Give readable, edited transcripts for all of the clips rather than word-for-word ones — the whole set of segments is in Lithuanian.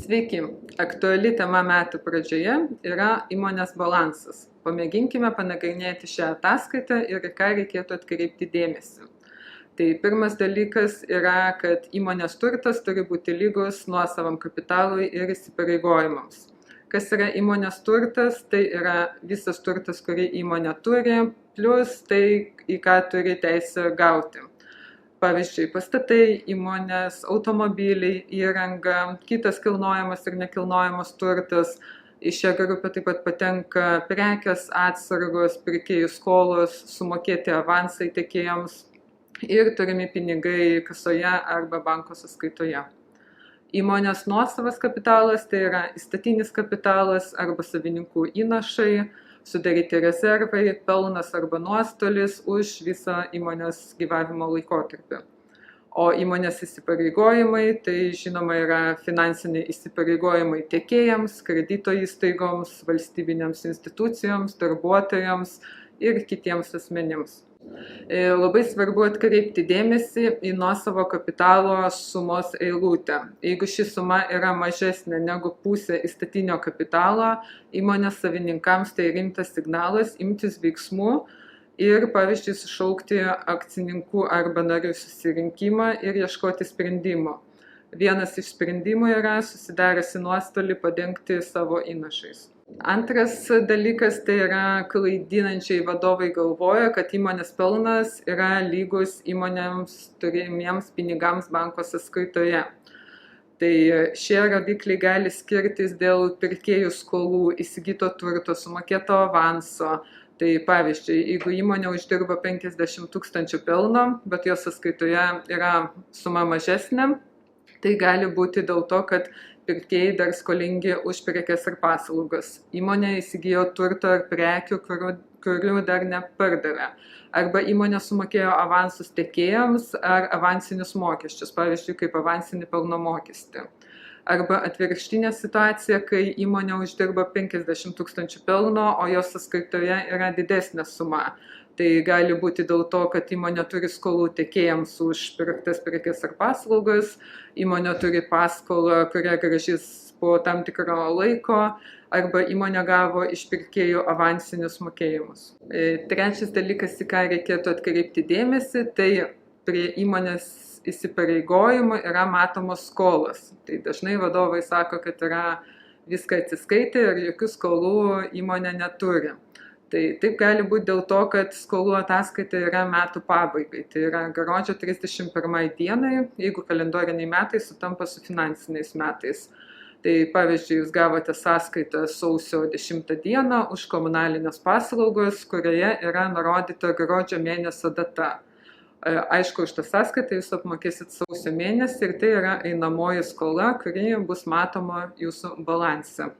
Sveiki, aktuali tema metų pradžioje yra įmonės balansas. Pamėginkime panagrinėti šią ataskaitą ir į ką reikėtų atkreipti dėmesį. Tai pirmas dalykas yra, kad įmonės turtas turi būti lygus nuosavam kapitalui ir įsipareigojimams. Kas yra įmonės turtas? Tai yra visas turtas, kurį įmonė turi, plus tai, į ką turi teisę gauti. Pavyzdžiui, pastatai, įmonės, automobiliai, įranga, kitas kilnojamas ir nekilnojamas turtas. Į šią grupę taip pat patenka prekės, atsargos, pirkėjų skolos, sumokėti avansai tiekėjams ir turimi pinigai kasoje arba banko sąskaitoje. Įmonės nuosavas kapitalas tai yra įstatinis kapitalas arba savininkų įnašai, sudaryti rezervai, pelnas arba nuostolis už visą įmonės gyvavimo laikotarpį. O įmonės įsipareigojimai tai žinoma yra finansiniai įsipareigojimai tiekėjams, kredito įstaigoms, valstybinėms institucijoms, darbuotojams ir kitiems asmenims. Labai svarbu atkreipti dėmesį į nuosavo kapitalo sumos eilutę. Jeigu ši suma yra mažesnė negu pusė įstatinio kapitalo, įmonės savininkams tai rimtas signalas imtis veiksmų ir, pavyzdžiui, sušaukti akcininkų arba narių susirinkimą ir ieškoti sprendimo. Vienas iš sprendimų yra susidariusi nuostolį padengti savo įnašais. Antras dalykas tai yra klaidinančiai vadovai galvoja, kad įmonės pelnas yra lygus įmonėms turimiems pinigams banko sąskaitoje. Tai šie rodikliai gali skirtis dėl pirkėjų skolų, įsigyto turto, sumokėto avanso. Tai pavyzdžiui, jeigu įmonė uždirba 50 000 pelno, bet jos sąskaitoje yra suma mažesnė, tai gali būti dėl to, kad pirkėjai dar skolingi už prekes ir paslaugas. Įmonė įsigijo turto ar prekių, kurių dar nepardavė. Arba įmonė sumokėjo avansus tiekėjams ar avansinius mokesčius, pavyzdžiui, kaip avansinį pelno mokestį. Arba atvirkštinė situacija, kai įmonė uždirba 50 000 pelno, o jos sąskaitoje yra didesnė suma. Tai gali būti dėl to, kad įmonė turi skolų tiekėjams už pirktas prekes ar paslaugas, įmonė turi paskolą, kurią grąžys po tam tikro laiko, arba įmonė gavo iš pirkėjų avansinius mokėjimus. Trečias dalykas, į ką reikėtų atkreipti dėmesį, tai prie įmonės įsipareigojimų yra matomos skolos. Tai dažnai vadovai sako, kad yra viską atsiskaitę ir jokių skolų įmonė neturi. Tai taip gali būti dėl to, kad skolų ataskaita yra metų pabaigai. Tai yra gruodžio 31 dienai, jeigu kalendoriniai metai sutampa su finansiniais metais. Tai pavyzdžiui, jūs gavote sąskaitą sausio 10 dieną už komunalinės paslaugos, kurioje yra nurodyta gruodžio mėnesio data. Aišku, už tą sąskaitą jūs apmokėsit sausio mėnesį ir tai yra einamoji skola, kuri bus matoma jūsų balanse.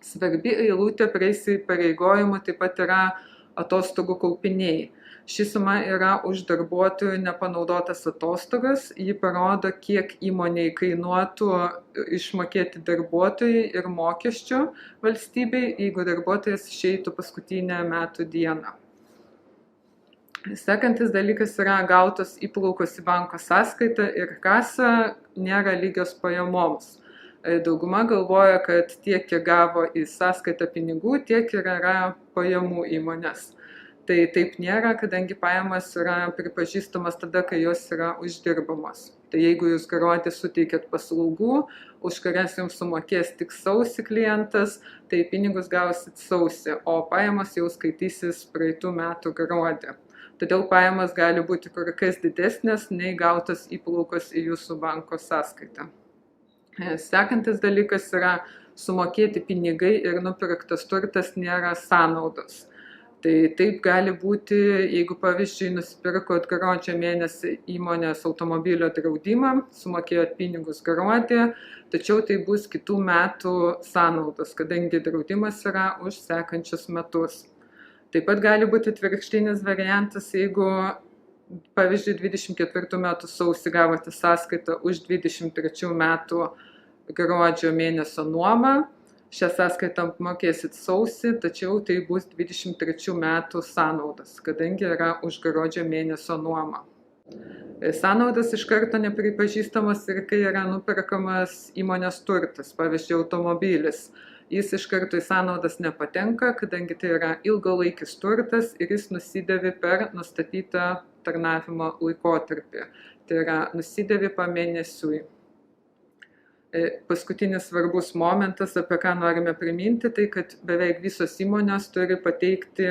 Svarbi eilutė prie įsipareigojimų taip pat yra atostogų kaupiniai. Ši suma yra už darbuotojų nepanaudotas atostogas. Ji parodo, kiek įmoniai kainuotų išmokėti darbuotojai ir mokesčių valstybei, jeigu darbuotojas išeitų paskutinę metų dieną. Sekantis dalykas yra gautos įplaukos į banko sąskaitą ir kasą nėra lygios pajamoms. Dauguma galvoja, kad tiek, kiek gavo į sąskaitą pinigų, tiek ir yra pajamų įmonės. Tai taip nėra, kadangi pajamos yra pripažįstamas tada, kai jos yra uždirbamos. Tai jeigu jūs gruodį suteikėt paslaugų, už kurias jums sumokės tik sausį klientas, tai pinigus gausit sausį, o pajamos jau skaitysis praeitų metų gruodį. Todėl pajamos gali būti kur kas didesnės nei gautos įplaukos į jūsų banko sąskaitą. Sekantis dalykas yra sumokėti pinigai ir nupirktas turtas nėra sąnaudos. Tai taip gali būti, jeigu pavyzdžiui nusipirkot gruodžio mėnesį įmonės automobilio draudimą, sumokėjot pinigus gruodį, tačiau tai bus kitų metų sąnaudos, kadangi draudimas yra už sekančius metus. Taip pat gali būti atvirkštinis variantas, jeigu pavyzdžiui, 24 metų sausį gavote sąskaitą už 23 metų gruodžio mėnesio nuomą. Šią sąskaitą mokėsit sausį, tačiau tai bus 23 metų sąnaudas, kadangi yra už gruodžio mėnesio nuomą. Sąnaudos iš karto nepripažįstamos ir kai yra nuperkamas įmonės turtas, pavyzdžiui, automobilis. Jis iš karto į sąnaudas nepatenka, kadangi tai yra ilgalaikis turtas ir jis nusidėvi per nustatytą tarnavimo laikotarpį. Tai yra nusidėvi pamėnesiui. Paskutinis svarbus momentas, apie ką norime priminti, tai kad beveik visos įmonės turi pateikti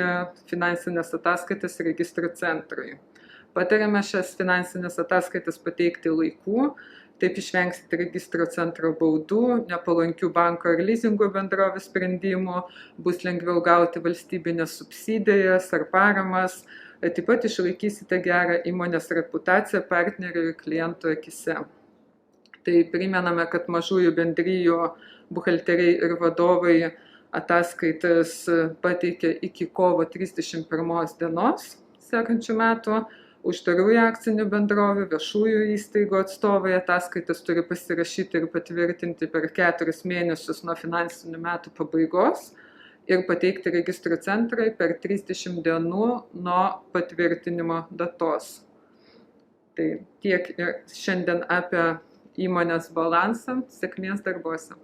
finansinės ataskaitas registrų centrui. Patariame šias finansinės ataskaitas pateikti laiku, taip išvengsite registro centro baudų, nepalankių banko ar lizingo bendrovių sprendimų, bus lengviau gauti valstybinės subsidijas ar paramas, taip pat išlaikysite gerą įmonės reputaciją partnerių ir klientų akise. Tai primename, kad mažųjų bendrijų buhalteriai ir vadovai ataskaitas pateikia iki kovo 31 dienos sekančių metų. Uždarųjų akcinių bendrovių, viešųjų įstaigų atstovai ataskaitas turi pasirašyti ir patvirtinti per 4 mėnesius nuo finansinių metų pabaigos ir pateikti registrų centrai per 30 dienų nuo patvirtinimo datos. Tai tiek šiandien apie įmonės balansą. Sėkmės darbuose.